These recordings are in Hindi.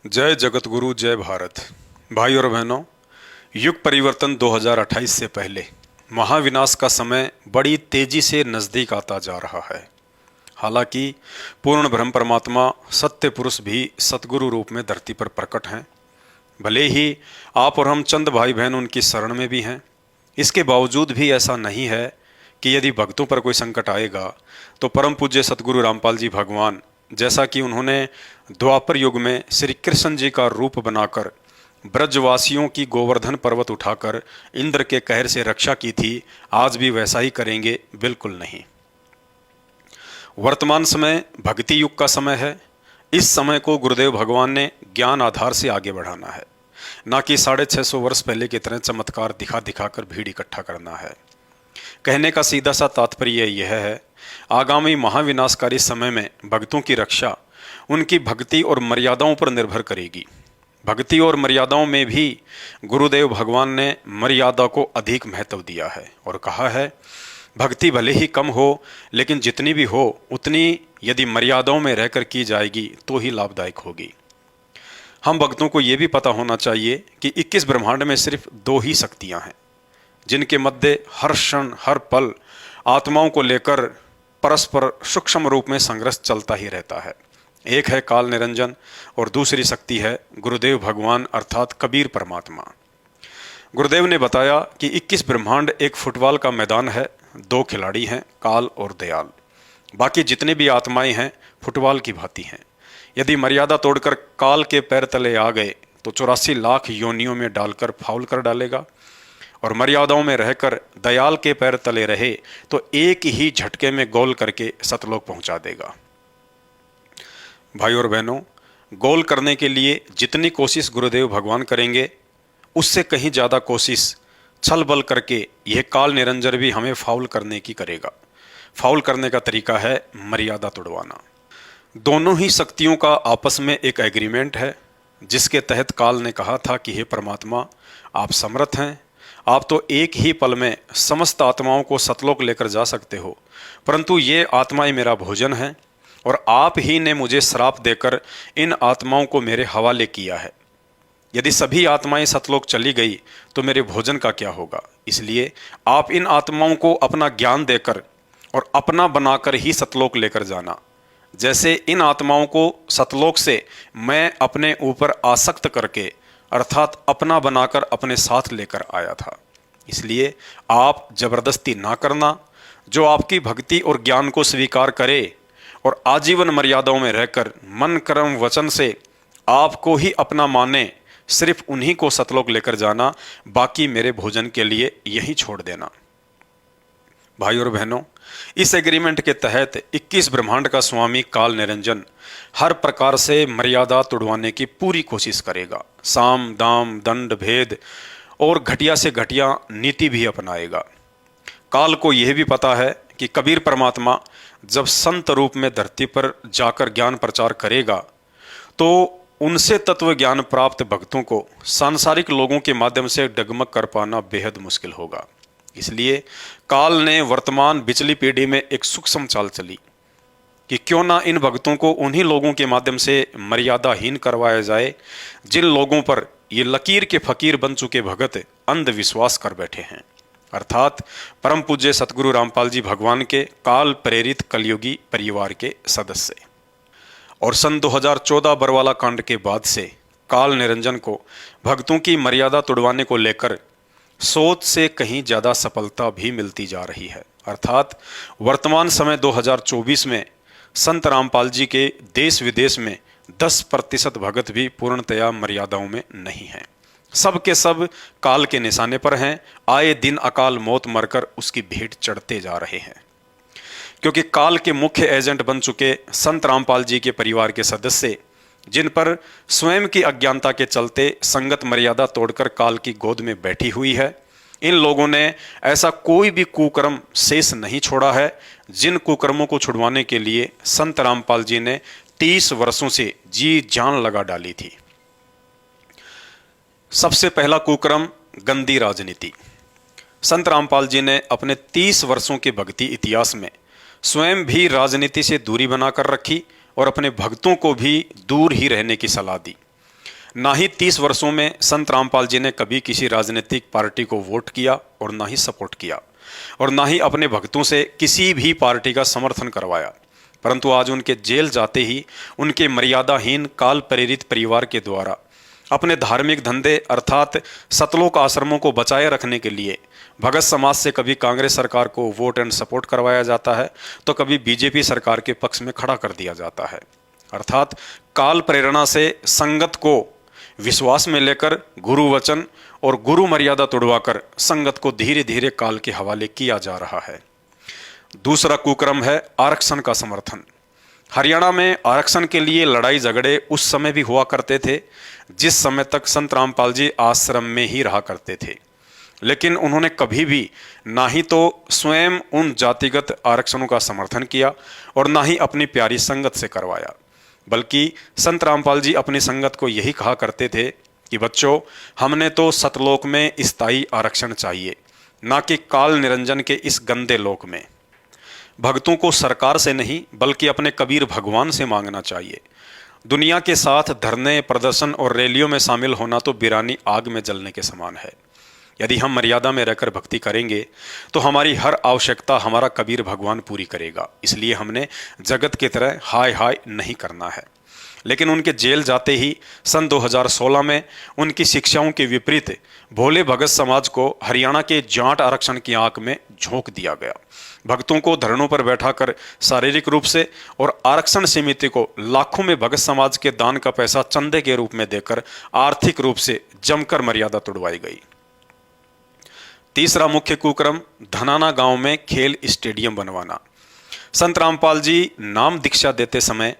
जय जगत गुरु जय भारत। भाई और बहनों, युग परिवर्तन 2028 से पहले महाविनाश का समय बड़ी तेजी से नज़दीक आता जा रहा है। हालांकि पूर्ण ब्रह्म परमात्मा सत्य पुरुष भी सतगुरु रूप में धरती पर प्रकट हैं। भले ही आप और हम चंद भाई बहन उनकी शरण में भी हैं, इसके बावजूद भी ऐसा नहीं है कि यदि भक्तों पर कोई संकट आएगा तो परम पूज्य सतगुरु रामपाल जी भगवान, जैसा कि उन्होंने द्वापर युग में श्री कृष्ण जी का रूप बनाकर ब्रजवासियों की गोवर्धन पर्वत उठाकर इंद्र के कहर से रक्षा की थी, आज भी वैसा ही करेंगे? बिल्कुल नहीं। वर्तमान समय भक्ति युग का समय है। इस समय को गुरुदेव भगवान ने ज्ञान आधार से आगे बढ़ाना है, ना कि 650 वर्ष पहले की तरह चमत्कार दिखा दिखाकर भीड़ इकट्ठा करना है। कहने का सीधा सा तात्पर्य यह है, आगामी महाविनाशकारी समय में भक्तों की रक्षा उनकी भक्ति और मर्यादाओं पर निर्भर करेगी। भक्ति और मर्यादाओं में भी गुरुदेव भगवान ने मर्यादा को अधिक महत्व दिया है और कहा है, भक्ति भले ही कम हो लेकिन जितनी भी हो उतनी यदि मर्यादाओं में रहकर की जाएगी तो ही लाभदायक होगी। हम भक्तों को ये भी पता होना चाहिए कि 21 ब्रह्मांड में सिर्फ 2 ही शक्तियां हैं जिनके मध्य हर क्षण हर पल आत्माओं को लेकर परस्पर सूक्ष्म रूप में संघर्ष चलता ही रहता है। एक है काल निरंजन और दूसरी शक्ति है गुरुदेव भगवान अर्थात कबीर परमात्मा। गुरुदेव ने बताया कि 21 ब्रह्मांड एक फुटबॉल का मैदान है, 2 खिलाड़ी हैं, काल और दयाल। बाकी जितने भी आत्माएं हैं फुटबॉल की भांति हैं। यदि मर्यादा तोड़कर काल के पैर तले आ गए तो 84 लाख योनियों में डालकर फाउल कर डालेगा, और मर्यादाओं में रहकर दयाल के पैर तले रहे तो एक ही झटके में गोल करके सतलोक पहुंचा देगा। भाई और बहनों, गोल करने के लिए जितनी कोशिश गुरुदेव भगवान करेंगे उससे कहीं ज़्यादा कोशिश छल बल करके यह काल निरंजन भी हमें फाउल करने की करेगा। फाउल करने का तरीका है मर्यादा तोड़वाना। दोनों ही शक्तियों का आपस में एक एग्रीमेंट है जिसके तहत काल ने कहा था कि हे परमात्मा, आप समर्थ हैं, आप तो एक ही पल में समस्त आत्माओं को सतलोक लेकर जा सकते हो, परंतु ये आत्माएं मेरा भोजन है और आप ही ने मुझे श्राप देकर इन आत्माओं को मेरे हवाले किया है। यदि सभी आत्माएं सतलोक चली गई तो मेरे भोजन का क्या होगा? इसलिए आप इन आत्माओं को अपना ज्ञान देकर और अपना बनाकर ही सतलोक लेकर जाना। जैसे इन आत्माओं को सतलोक से मैं अपने ऊपर आसक्त करके अर्थात अपना बनाकर अपने साथ लेकर आया था। इसलिए आप जबरदस्ती ना करना। जो आपकी भक्ति और ज्ञान को स्वीकार करे और आजीवन मर्यादाओं में रहकर मन कर्म वचन से आपको ही अपना माने, सिर्फ उन्हीं को सतलोक लेकर जाना, बाकी मेरे भोजन के लिए यही छोड़ देना। भाई और बहनों, इस एग्रीमेंट के तहत 21 ब्रह्मांड का स्वामी काल निरंजन हर प्रकार से मर्यादा तोड़वाने की पूरी कोशिश करेगा। साम दाम दंड भेद और घटिया से घटिया नीति भी अपनाएगा। काल को यह भी पता है कि कबीर परमात्मा जब संत रूप में धरती पर जाकर ज्ञान प्रचार करेगा तो उनसे तत्व ज्ञान प्राप्त भक्तों को सांसारिक लोगों के माध्यम से डगमग कर पाना बेहद मुश्किल होगा। इसलिए काल ने वर्तमान बिचली पीढ़ी में एक सूक्ष्म चाल चली कि क्यों ना इन भक्तों को उन्हीं लोगों के माध्यम से मर्यादाहीन करवाया जाए जिन लोगों पर ये लकीर के फकीर बन चुके भगत अंधविश्वास कर बैठे हैं, अर्थात परम पूज्य सतगुरु रामपाल जी भगवान के काल प्रेरित कलयुगी परिवार के सदस्य। और सन 2014 बरवाला कांड के बाद से काल निरंजन को भक्तों की मर्यादा तोड़वाने को लेकर सोच से कहीं ज़्यादा सफलता भी मिलती जा रही है। अर्थात वर्तमान समय 2024 में संत रामपाल जी के देश विदेश में 10% भगत भी पूर्णतया मर्यादाओं में नहीं हैं। सब के सब काल के निशाने पर हैं। आए दिन अकाल मौत मरकर उसकी भेंट चढ़ते जा रहे हैं, क्योंकि काल के मुख्य एजेंट बन चुके संत रामपाल जी के परिवार के सदस्य, जिन पर स्वयं की अज्ञानता के चलते संगत मर्यादा तोड़कर काल की गोद में बैठी हुई है, इन लोगों ने ऐसा कोई भी कुकर्म शेष नहीं छोड़ा है जिन कुकर्मों को छुड़वाने के लिए संत रामपाल जी ने 30 वर्षों से जी जान लगा डाली थी। सबसे पहला कुकर्म गंदी राजनीति। संत रामपाल जी ने अपने 30 वर्षों के भक्ति इतिहास में स्वयं भी राजनीति से दूरी बनाकर रखी और अपने भक्तों को भी दूर ही रहने की सलाह दी। ना ही 30 वर्षों में संत रामपाल जी ने कभी किसी राजनीतिक पार्टी को वोट किया और ना ही सपोर्ट किया, और ना ही अपने भक्तों से किसी भी पार्टी का समर्थन करवाया। परंतु आज उनके जेल जाते ही उनके मर्यादाहीन काल प्रेरित परिवार के द्वारा अपने धार्मिक धंधे अर्थात सतलोक आश्रमों को बचाए रखने के लिए भगत समाज से कभी कांग्रेस सरकार को वोट एंड सपोर्ट करवाया जाता है, तो कभी बीजेपी सरकार के पक्ष में खड़ा कर दिया जाता है। अर्थात काल प्रेरणा से संगत को विश्वास में लेकर गुरु वचन और गुरु मर्यादा तोड़वाकर संगत को धीरे धीरे काल के हवाले किया जा रहा है। दूसरा कुक्रम है आरक्षण का समर्थन। हरियाणा में आरक्षण के लिए लड़ाई झगड़े उस समय भी हुआ करते थे जिस समय तक संत रामपाल जी आश्रम में ही रहा करते थे, लेकिन उन्होंने कभी भी ना ही तो स्वयं उन जातिगत आरक्षणों का समर्थन किया और ना ही अपनी प्यारी संगत से करवाया, बल्कि संत रामपाल जी अपनी संगत को यही कहा करते थे कि बच्चों, हमने तो सतलोक में स्थायी आरक्षण चाहिए, ना कि काल निरंजन के इस गंदे लोक में। भक्तों को सरकार से नहीं बल्कि अपने कबीर भगवान से मांगना चाहिए। दुनिया के साथ धरने, प्रदर्शन और रैलियों में शामिल होना तो बिरानी आग में जलने के समान है। यदि हम मर्यादा में रहकर भक्ति करेंगे तो हमारी हर आवश्यकता हमारा कबीर भगवान पूरी करेगा। इसलिए हमने जगत की तरह हाय हाय नहीं करना है। लेकिन उनके जेल जाते ही सन 2016 में उनकी शिक्षाओं के विपरीत भोले भगत समाज को हरियाणा के जाट आरक्षण की आंख में झोंक दिया गया। भक्तों को धरनों पर बैठाकर शारीरिक रूप से और आरक्षण समिति को लाखों में भगत समाज के दान का पैसा चंदे के रूप में देकर आर्थिक रूप से जमकर मर्यादा तोड़वाई गई। तीसरा मुख्य कुक्रम धनाना गांव में खेल स्टेडियम बनवाना। संत रामपाल जी नाम दीक्षा देते समय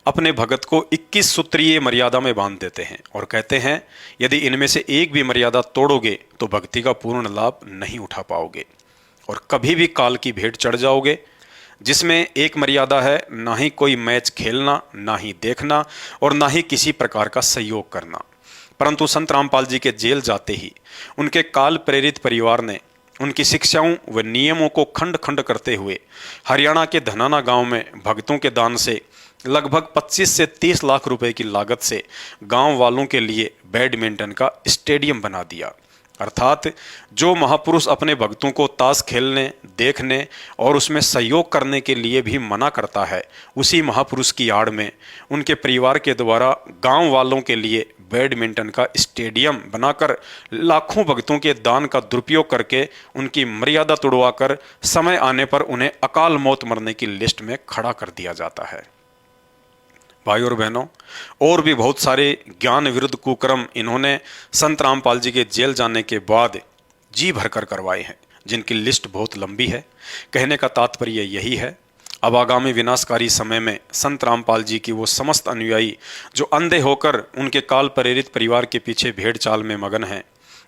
अपने भगत को 21 सूत्रीय मर्यादा में बांध देते हैं और कहते हैं, यदि इनमें से एक भी मर्यादा तोड़ोगे तो भक्ति का पूर्ण लाभ नहीं उठा पाओगे और कभी भी काल की भेंट चढ़ जाओगे। जिसमें एक मर्यादा है, ना ही कोई मैच खेलना, ना ही देखना और ना ही किसी प्रकार का सहयोग करना। परंतु संत रामपाल जी के जेल जाते ही उनके काल प्रेरित परिवार ने उनकी शिक्षाओं व नियमों को खंड खंड करते हुए हरियाणा के धनाना गांव में भक्तों के दान से लगभग 25 से 30 लाख रुपए की लागत से गांव वालों के लिए बैडमिंटन का स्टेडियम बना दिया। अर्थात जो महापुरुष अपने भक्तों को ताश खेलने, देखने और उसमें सहयोग करने के लिए भी मना करता है, उसी महापुरुष की आड़ में उनके परिवार के द्वारा गांव वालों के लिए बैडमिंटन का स्टेडियम बनाकर लाखों भक्तों के दान का दुरुपयोग करके उनकी मर्यादा तोड़वाकर समय आने पर उन्हें अकाल मौत मरने की लिस्ट में खड़ा कर दिया जाता है। भाई और बहनों, और भी बहुत सारे ज्ञान विरुद्ध कुकर्म इन्होंने संत रामपाल जी के जेल जाने के बाद जी भरकर करवाए हैं, जिनकी लिस्ट बहुत लंबी है। कहने का तात्पर्य यही है, अब आगामी विनाशकारी समय में संत रामपाल जी की वो समस्त अनुयायी जो अंधे होकर उनके काल प्रेरित परिवार के पीछे भेड़ चाल में मगन हैं,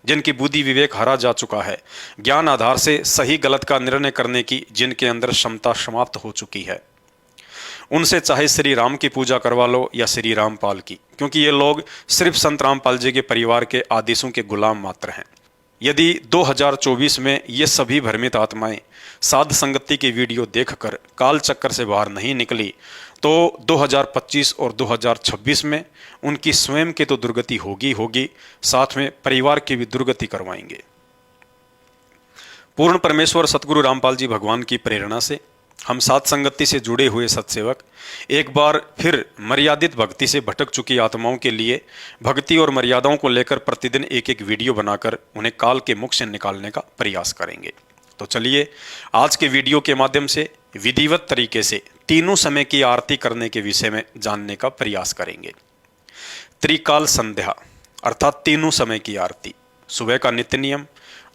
जिनकी बुद्धि विवेक हारा जा चुका है, ज्ञान आधार से सही गलत का निर्णय करने की जिनके अंदर क्षमता समाप्त हो चुकी है, उनसे चाहे श्री राम की पूजा करवा लो या श्री रामपाल की, क्योंकि ये लोग सिर्फ संत रामपाल जी के परिवार के आदेशों के गुलाम मात्र हैं। यदि 2024 में ये सभी भ्रमित आत्माएं साध संगति की वीडियो देखकर काल चक्कर से बाहर नहीं निकली तो 2025 और 2026 में उनकी स्वयं की तो दुर्गति होगी, साथ में परिवार की भी दुर्गति करवाएंगे। पूर्ण परमेश्वर सतगुरु रामपाल जी भगवान की प्रेरणा से हम साध संगति से जुड़े हुए सत्सेवक एक बार फिर मर्यादित भक्ति से भटक चुकी आत्माओं के लिए भक्ति और मर्यादाओं को लेकर प्रतिदिन एक एक वीडियो बनाकर उन्हें काल के मुख से निकालने का प्रयास करेंगे। तो चलिए आज के वीडियो के माध्यम से विधिवत तरीके से तीनों समय की आरती करने के विषय में जानने का प्रयास करेंगे। त्रिकाल संध्या अर्थात तीनों समय की आरती, सुबह का नित्य नियम,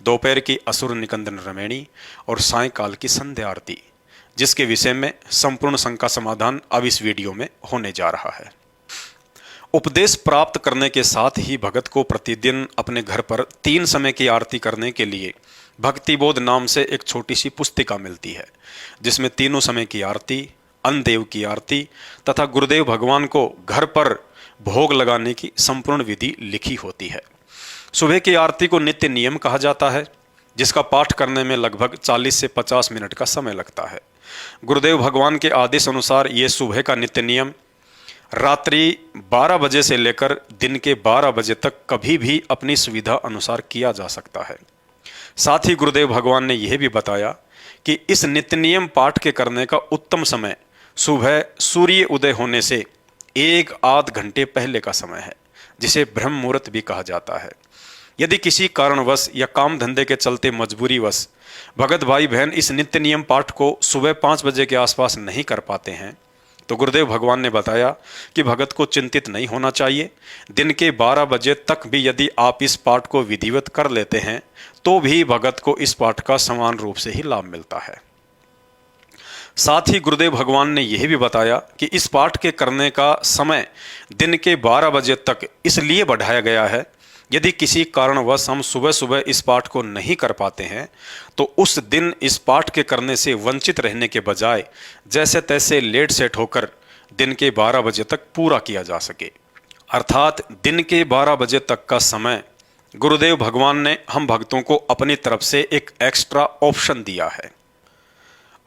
दोपहर की असुर निकंदन रमैणी और सायंकाल की संध्या आरती, जिसके विषय में संपूर्ण शंका समाधान अब इस वीडियो में होने जा रहा है। उपदेश प्राप्त करने के साथ ही भगत को प्रतिदिन अपने घर पर 3 समय की आरती करने के लिए भक्तिबोध नाम से एक छोटी सी पुस्तिका मिलती है, जिसमें तीनों समय की आरती, अन्नदेव की आरती तथा गुरुदेव भगवान को घर पर भोग लगाने की संपूर्ण विधि लिखी होती है। सुबह की आरती को नित्य नियम कहा जाता है, जिसका पाठ करने में लगभग 40 से 50 मिनट का समय लगता है। गुरुदेव भगवान के आदेश अनुसार ये सुबह का नित्य नियम रात्रि 12 बजे से लेकर दिन के 12 बजे तक कभी भी अपनी सुविधा अनुसार किया जा सकता है। साथ ही गुरुदेव भगवान ने यह भी बताया कि इस नित्य नियम पाठ के करने का उत्तम समय सुबह सूर्य उदय होने से एक आध घंटे पहले का समय है, जिसे ब्रह्म मुहूर्त भी कहा जाता है। यदि किसी कारणवश या काम धंधे के चलते मजबूरीवश भगत भाई बहन इस नित्य नियम पाठ को सुबह 5 बजे के आसपास नहीं कर पाते हैं, तो गुरुदेव भगवान ने बताया कि भगत को चिंतित नहीं होना चाहिए। दिन के 12 बजे तक भी यदि आप इस पाठ को विधिवत कर लेते हैं तो भी भगत को इस पाठ का समान रूप से ही लाभ मिलता है। साथ ही गुरुदेव भगवान ने यह भी बताया कि इस पाठ के करने का समय दिन के 12 बजे तक इसलिए बढ़ाया गया है, यदि किसी कारणवश हम सुबह सुबह इस पाठ को नहीं कर पाते हैं तो उस दिन इस पाठ के करने से वंचित रहने के बजाय जैसे तैसे लेट सेट होकर दिन के 12 बजे तक पूरा किया जा सके। अर्थात दिन के 12 बजे तक का समय गुरुदेव भगवान ने हम भक्तों को अपनी तरफ से एक एक्स्ट्रा ऑप्शन दिया है।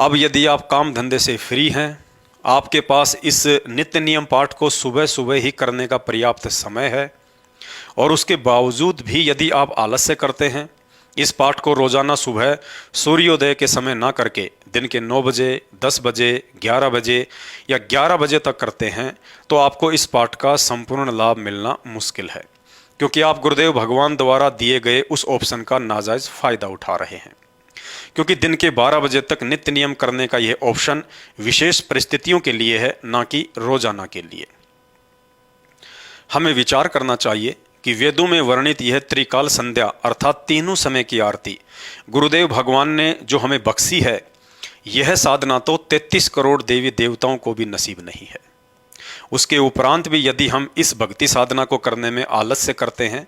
अब यदि आप काम धंधे से फ्री हैं, आपके पास इस नित्य नियम पाठ को सुबह सुबह ही करने का पर्याप्त समय है और उसके बावजूद भी यदि आप आलस्य करते हैं, इस पाठ को रोजाना सुबह सूर्योदय के समय ना करके दिन के 9 बजे, 10 बजे, 11 बजे या 11 बजे तक करते हैं, तो आपको इस पाठ का संपूर्ण लाभ मिलना मुश्किल है, क्योंकि आप गुरुदेव भगवान द्वारा दिए गए उस ऑप्शन का नाजायज फायदा उठा रहे हैं। क्योंकि दिन के 12 बजे तक नित्य नियम करने का यह ऑप्शन विशेष परिस्थितियों के लिए है, ना कि रोजाना के लिए। हमें विचार करना चाहिए कि वेदों में वर्णित यह त्रिकाल संध्या अर्थात तीनों समय की आरती गुरुदेव भगवान ने जो हमें बख्शी है, यह साधना तो 33 करोड़ देवी देवताओं को भी नसीब नहीं है। उसके उपरांत भी यदि हम इस भक्ति साधना को करने में आलस्य करते हैं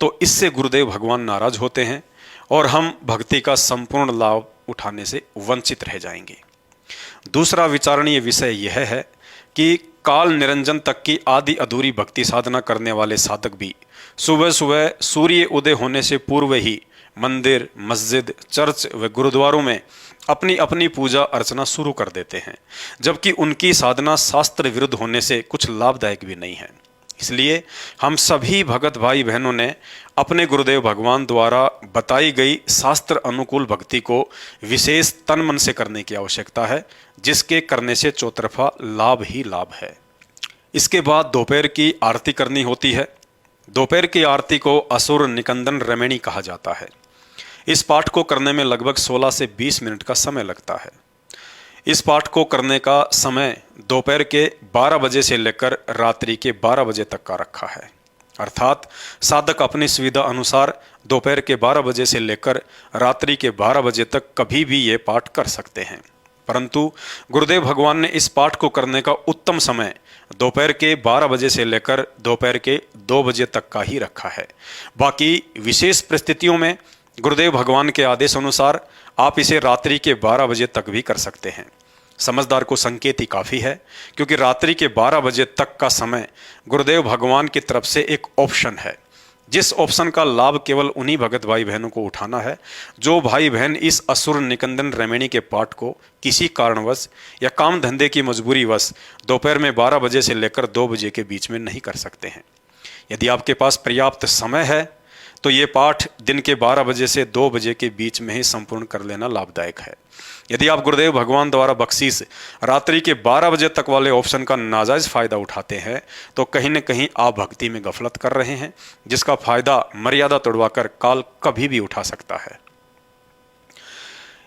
तो इससे गुरुदेव भगवान नाराज होते हैं और हम भक्ति का संपूर्ण लाभ उठाने से वंचित रह जाएंगे। दूसरा विचारणीय विषय यह है कि काल निरंजन तक की आदि अधूरी भक्ति साधना करने वाले साधक भी सुबह सुबह सूर्य उदय होने से पूर्व ही मंदिर, मस्जिद, चर्च व गुरुद्वारों में अपनी अपनी पूजा अर्चना शुरू कर देते हैं, जबकि उनकी साधना शास्त्र विरुद्ध होने से कुछ लाभदायक भी नहीं है। इसलिए हम सभी भगत भाई बहनों ने अपने गुरुदेव भगवान द्वारा बताई गई शास्त्र अनुकूल भक्ति को विशेष तन मन से करने की आवश्यकता है, जिसके करने से चौतरफा लाभ ही लाभ है। इसके बाद दोपहर की आरती करनी होती है। दोपहर की आरती को असुर निकंदन रमणी कहा जाता है। इस पाठ को करने में लगभग 16 से 20 मिनट का समय लगता है। इस पाठ को करने का समय दोपहर के 12 बजे से लेकर रात्रि के 12 बजे तक का रखा है। अर्थात साधक अपनी सुविधा अनुसार दोपहर के 12 बजे से लेकर रात्रि के 12 बजे तक कभी भी ये पाठ कर सकते हैं। परंतु गुरुदेव भगवान ने इस पाठ को करने का उत्तम समय दोपहर के 12 बजे से लेकर दोपहर के 2 बजे तक का ही रखा है। बाकी विशेष परिस्थितियों में गुरुदेव भगवान के आदेश अनुसार आप इसे रात्रि के 12 बजे तक भी कर सकते हैं। समझदार को संकेत ही काफ़ी है, क्योंकि रात्रि के 12 बजे तक का समय गुरुदेव भगवान की तरफ से एक ऑप्शन है, जिस ऑप्शन का लाभ केवल उन्हीं भगत भाई बहनों को उठाना है जो भाई बहन इस असुर निकंदन रमणी के पाठ को किसी कारणवश या काम धंधे की मजबूरीवश दोपहर में 12 बजे से लेकर 2 बजे के बीच में नहीं कर सकते हैं। यदि आपके पास पर्याप्त समय है तो ये पाठ दिन के 12 बजे से 2 बजे के बीच में ही संपूर्ण कर लेना लाभदायक है। यदि आप गुरुदेव भगवान द्वारा बख्शीश रात्रि के 12 बजे तक वाले ऑप्शन का नाजायज फायदा उठाते हैं तो कहीं न कहीं आप भक्ति में गफलत कर रहे हैं, जिसका फायदा मर्यादा तोड़वाकर काल कभी भी उठा सकता है।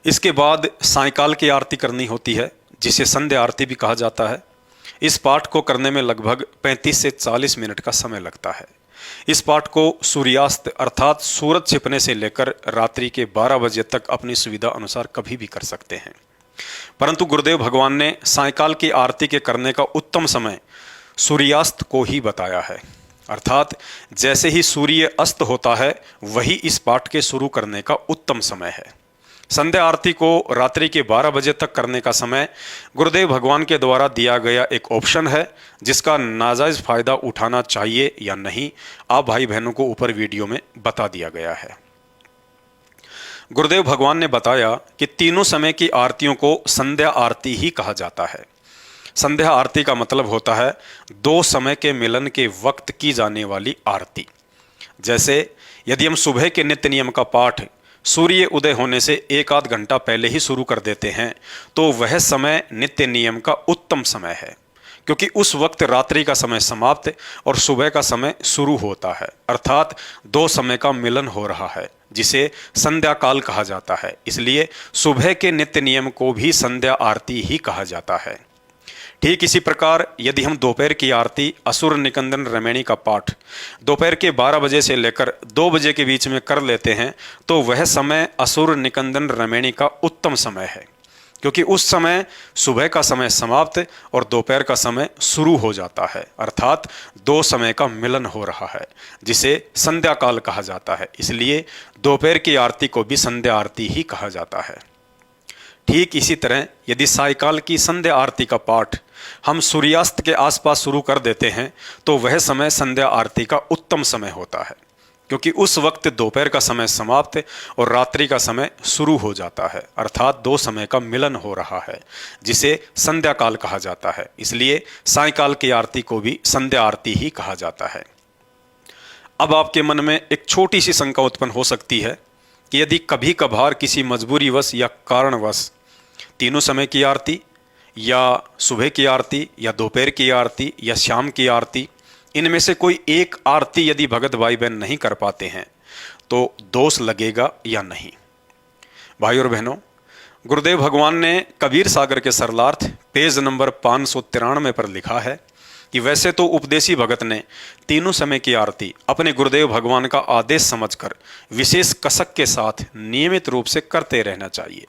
इसके बाद सायंकाल की आरती करनी होती है, जिसे संध्या आरती भी कहा जाता है। इस पाठ को करने में लगभग 35 से 40 मिनट का समय लगता है। इस पाठ को सूर्यास्त अर्थात सूरज छिपने से लेकर रात्रि के 12 बजे तक अपनी सुविधा अनुसार कभी भी कर सकते हैं। परंतु गुरुदेव भगवान ने सायंकाल की आरती के करने का उत्तम समय सूर्यास्त को ही बताया है। अर्थात जैसे ही सूर्य अस्त होता है वही इस पाठ के शुरू करने का उत्तम समय है। संध्या आरती को रात्रि के 12 बजे तक करने का समय गुरुदेव भगवान के द्वारा दिया गया एक ऑप्शन है, जिसका नाजायज फायदा उठाना चाहिए या नहीं आप भाई बहनों को ऊपर वीडियो में बता दिया गया है। गुरुदेव भगवान ने बताया कि तीनों समय की आरतियों को संध्या आरती ही कहा जाता है। संध्या आरती का मतलब होता है दो समय के मिलन के वक्त की जाने वाली आरती। जैसे यदि हम सुबह के नित्य नियम का पाठ सूर्य उदय होने से एक आध घंटा पहले ही शुरू कर देते हैं तो वह समय नित्य नियम का उत्तम समय है, क्योंकि उस वक्त रात्रि का समय समाप्त और सुबह का समय शुरू होता है, अर्थात दो समय का मिलन हो रहा है, जिसे संध्या काल कहा जाता है। इसलिए सुबह के नित्य नियम को भी संध्या आरती ही कहा जाता है। ठीक इसी प्रकार यदि हम दोपहर की आरती असुर निकंदन रमैणी का पाठ दोपहर के 12 बजे से लेकर 2 बजे के बीच में कर लेते हैं तो वह समय असुर निकंदन रमैणी का उत्तम समय है, क्योंकि उस समय सुबह का समय समाप्त और दोपहर का समय शुरू हो जाता है, अर्थात दो समय का मिलन हो रहा है, जिसे संध्या काल कहा जाता है। इसलिए दोपहर की आरती को भी संध्या आरती ही कहा जाता है। ठीक इसी तरह यदि सायकाल की संध्या आरती का पाठ हम सूर्यास्त के आसपास शुरू कर देते हैं तो वह समय संध्या आरती का उत्तम समय होता है, क्योंकि उस वक्त दोपहर का समय समाप्त और रात्रि का समय शुरू हो जाता है, अर्थात दो समय का मिलन हो रहा है, जिसे संध्या काल कहा जाता है। इसलिए सायकाल की आरती को भी संध्या आरती ही कहा जाता है। अब आपके मन में एक छोटी सी शंका उत्पन्न हो सकती है कि यदि कभी कभार किसी मजबूरीवश या कारणवश तीनों समय की आरती या सुबह की आरती या दोपहर की आरती या शाम की आरती, इनमें से कोई एक आरती यदि भगत भाई बहन नहीं कर पाते हैं तो दोष लगेगा या नहीं। भाई और बहनों, गुरुदेव भगवान ने कबीर सागर के सरलार्थ पेज नंबर 593 पर लिखा है कि वैसे तो उपदेशी भगत ने तीनों समय की आरती अपने गुरुदेव भगवान का आदेश समझकर विशेष कसक के साथ नियमित रूप से करते रहना चाहिए।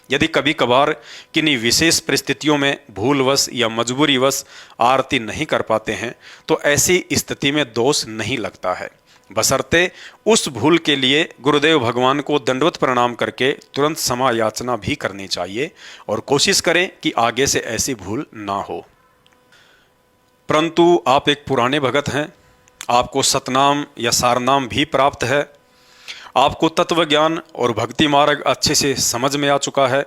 यदि कभी कभार किन्हीं विशेष परिस्थितियों में भूलवश या मजबूरीवश आरती नहीं कर पाते हैं तो ऐसी स्थिति में दोष नहीं लगता है, बशर्ते उस भूल के लिए गुरुदेव भगवान को दंडवत प्रणाम करके तुरंत क्षमा याचना भी करनी चाहिए और कोशिश करें कि आगे से ऐसी भूल ना हो। परंतु आप एक पुराने भगत हैं, आपको सतनाम या सारनाम भी प्राप्त है, आपको तत्व ज्ञान और भक्ति मार्ग अच्छे से समझ में आ चुका है,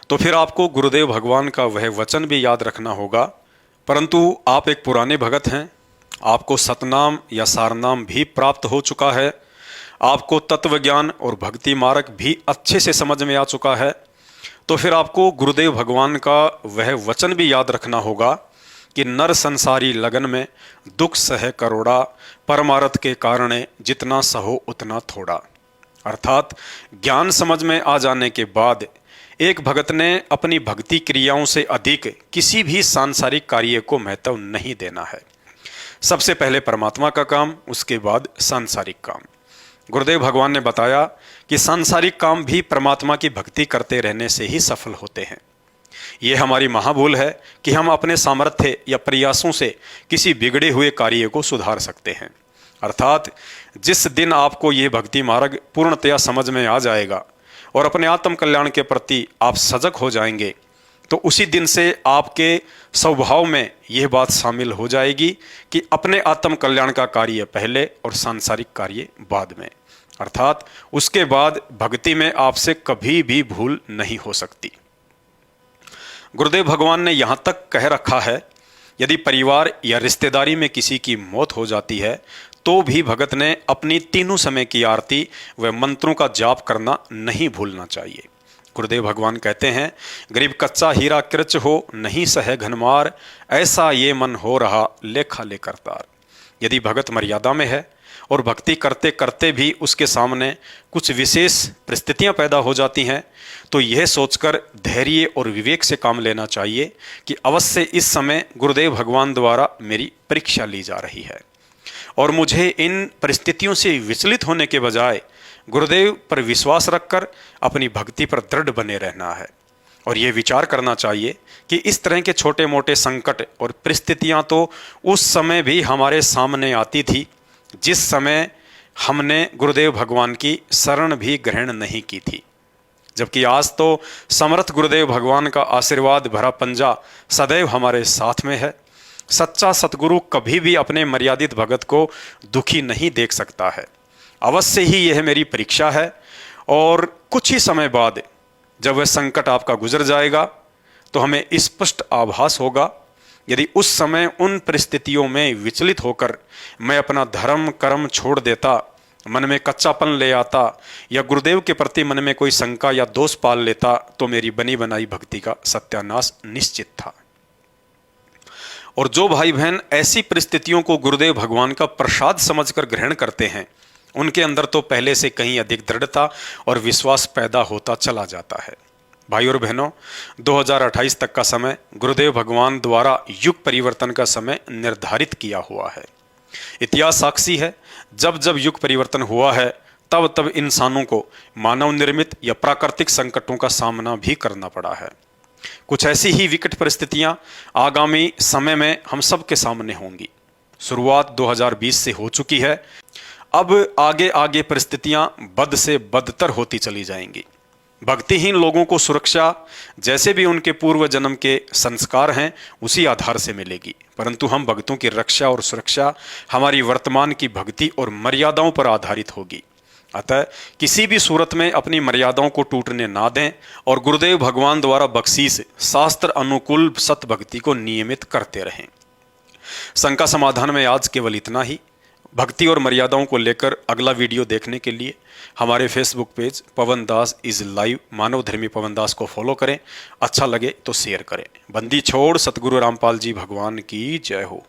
तो फिर आपको गुरुदेव भगवान का वह वचन भी याद रखना होगा। परंतु आप एक पुराने भगत हैं, आपको सतनाम या सारनाम भी प्राप्त हो चुका है, आपको तत्व ज्ञान और भक्ति मार्ग भी अच्छे से समझ में आ चुका है, तो फिर आपको गुरुदेव भगवान का वह वचन भी याद रखना होगा कि नर संसारी लगन में दुख सह करोड़ा, परमारथ के कारण जितना सहो उतना थोड़ा। अर्थात ज्ञान समझ में आ जाने के बाद एक भगत ने अपनी भक्ति क्रियाओं से अधिक किसी भी सांसारिक कार्य को महत्व नहीं देना है। सबसे पहले परमात्मा का काम, उसके बाद सांसारिक काम। गुरुदेव भगवान ने बताया कि सांसारिक काम भी परमात्मा की भक्ति करते रहने से ही सफल होते हैं। ये हमारी महाभूल है कि हम अपने सामर्थ्य या प्रयासों से किसी बिगड़े हुए कार्य को सुधार सकते हैं। अर्थात जिस दिन आपको ये भक्ति मार्ग पूर्णतया समझ में आ जाएगा और अपने आत्म कल्याण के प्रति आप सजग हो जाएंगे तो उसी दिन से आपके स्वभाव में यह बात शामिल हो जाएगी कि अपने आत्म कल्याण का कार्य पहले और सांसारिक कार्य बाद में। अर्थात उसके बाद भक्ति में आपसे कभी भी भूल नहीं हो सकती। गुरुदेव भगवान ने यहाँ तक कह रखा है, यदि परिवार या रिश्तेदारी में किसी की मौत हो जाती है तो भी भगत ने अपनी तीनों समय की आरती व मंत्रों का जाप करना नहीं भूलना चाहिए। गुरुदेव भगवान कहते हैं, गरीब कच्चा हीरा कृच हो नहीं सहे घनमार, ऐसा ये मन हो रहा लेखा लेकर तार। यदि भगत मर्यादा में है और भक्ति करते करते भी उसके सामने कुछ विशेष परिस्थितियां पैदा हो जाती हैं तो यह सोचकर धैर्य और विवेक से काम लेना चाहिए कि अवश्य इस समय गुरुदेव भगवान द्वारा मेरी परीक्षा ली जा रही है और मुझे इन परिस्थितियों से विचलित होने के बजाय गुरुदेव पर विश्वास रखकर अपनी भक्ति पर दृढ़ बने रहना है। और ये विचार करना चाहिए कि इस तरह के छोटे मोटे संकट और परिस्थितियां तो उस समय भी हमारे सामने आती थी जिस समय हमने गुरुदेव भगवान की शरण भी ग्रहण नहीं की थी, जबकि आज तो समर्थ गुरुदेव भगवान का आशीर्वाद भरा पंजा सदैव हमारे साथ में है। सच्चा सतगुरु कभी भी अपने मर्यादित भगत को दुखी नहीं देख सकता है। अवश्य ही यह मेरी परीक्षा है और कुछ ही समय बाद जब वह संकट आपका गुजर जाएगा तो हमें स्पष्ट आभास होगा। यदि उस समय उन परिस्थितियों में विचलित होकर मैं अपना धर्म कर्म छोड़ देता, मन में कच्चापन ले आता या गुरुदेव के प्रति मन में कोई शंका या दोष पाल लेता, तो मेरी बनी बनाई भक्ति का सत्यानाश निश्चित था। और जो भाई बहन ऐसी परिस्थितियों को गुरुदेव भगवान का प्रसाद समझकर ग्रहण करते हैं, उनके अंदर तो पहले से कहीं अधिक दृढ़ता और विश्वास पैदा होता चला जाता है। भाई और बहनों, 2028 तक का समय गुरुदेव भगवान द्वारा युग परिवर्तन का समय निर्धारित किया हुआ है। इतिहास साक्षी है, जब जब युग परिवर्तन हुआ है तब तब इंसानों को मानव निर्मित या प्राकृतिक संकटों का सामना भी करना पड़ा है। कुछ ऐसी ही विकट परिस्थितियां आगामी समय में हम सब के सामने होंगी। शुरुआत 2020 से हो चुकी है, अब आगे आगे परिस्थितियां बद से बदतर होती चली जाएंगी। भक्तिहीन लोगों को सुरक्षा जैसे भी उनके पूर्व जन्म के संस्कार हैं उसी आधार से मिलेगी, परंतु हम भक्तों की रक्षा और सुरक्षा हमारी वर्तमान की भक्ति और मर्यादाओं पर आधारित होगी। अतः किसी भी सूरत में अपनी मर्यादाओं को टूटने ना दें और गुरुदेव भगवान द्वारा बख्शीश शास्त्र अनुकूल सत भक्ति को नियमित करते रहें। शंका समाधान में आज केवल इतना ही। भक्ति और मर्यादाओं को लेकर अगला वीडियो देखने के लिए हमारे Facebook page Pawan Das is live मानव धर्मी पवन दास को फॉलो करें। अच्छा लगे तो शेयर करें। बंदी छोड़ सतगुरु रामपाल जी भगवान की जय हो।